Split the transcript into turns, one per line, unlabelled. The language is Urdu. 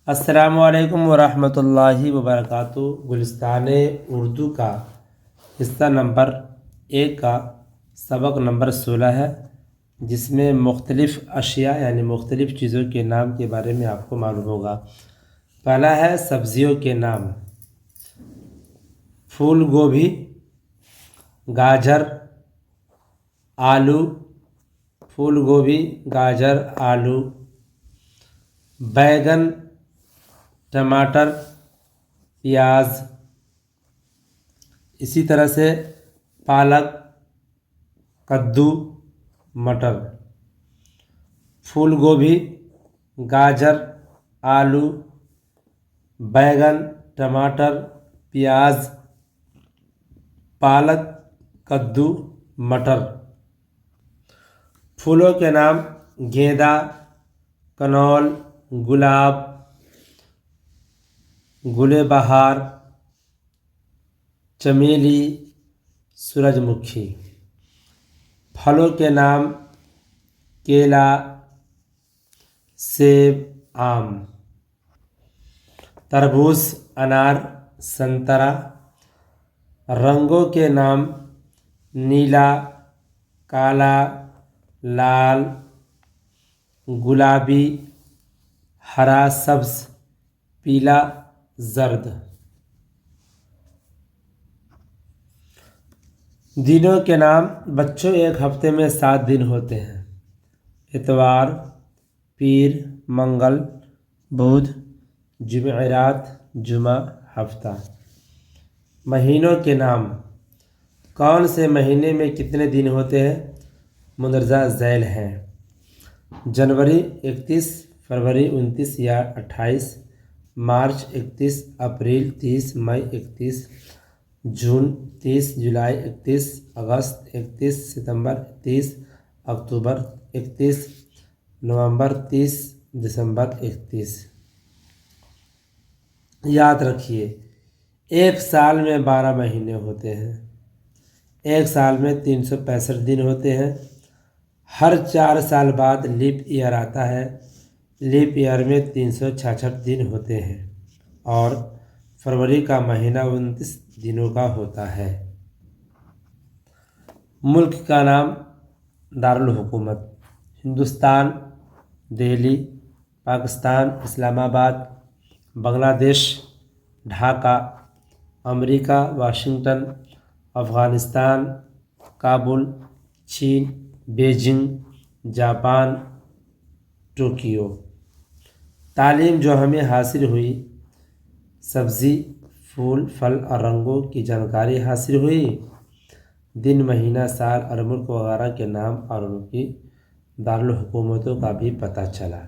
السلام علیکم ورحمۃ اللہ وبرکاتہ۔ گلستان اردو کا حصہ نمبر 1 کا سبق نمبر 16 ہے، جس میں مختلف اشیاء یعنی مختلف چیزوں کے نام کے بارے میں آپ کو معلوم ہوگا۔ پہلا ہے سبزیوں کے نام: پھول گوبھی، گاجر، آلو، پھول گوبھی، گاجر، آلو، بیگن، ٹماٹر، پیاز۔ اسی طرح سے پالک، کدو، مٹر۔ پھول گوبھی، گاجر، آلو، بیگن، ٹماٹر، پیاز، پالک، کدو، مٹر۔ پھولوں کے نام: گیندا، کنول، گلاب، گل بہار، چمیلی، سورج مکھی۔ پھلوں کے نام: کیلا، سیب، آم۔ تربوز، انار، سنترا۔ رنگوں کے نام: نیلا، کالا، لال، گلابی، ہرا، سبز، پیلا، زرد۔ دنوں کے نام: بچوں، ایک ہفتے میں 7 دن ہوتے ہیں: اتوار، پیر، منگل، بدھ، جمعرات، جمعہ، ہفتہ۔ مہینوں کے نام: کون سے مہینے میں کتنے دن ہوتے ہیں؟ مندرجہ ذیل ہیں: جنوری 31، فروری 29 یا 28، مارچ 31، اپریل 30، مئی 31، جون 30، جولائی 31، اگست 31، ستمبر 30، اکتوبر 31، نومبر 30، دسمبر 31۔ یاد رکھیے، ایک سال میں 12 مہینے ہوتے ہیں۔ ایک سال میں 365 دن ہوتے ہیں۔ ہر 4 سال بعد لیپ ایئر آتا ہے۔ لیپ ایئر میں 366 دن ہوتے ہیں اور فروری کا مہینہ 29 دنوں کا ہوتا ہے۔ ملک کا نام: دارالحکومت: ہندوستان، دہلی، پاکستان، اسلام آباد، بنگلہ دیش، ڈھاکہ، امریکہ، واشنگٹن، افغانستان، کابل، چین، بیجنگ، جاپان، ٹوکیو۔ تعلیم جو ہمیں حاصل ہوئی: سبزی، پھول، پھل اور رنگوں کی جانکاری حاصل ہوئی۔ دن، مہینہ، سال اور ملک وغیرہ کے نام اور ان کی دارالحکومتوں کا بھی پتہ چلا۔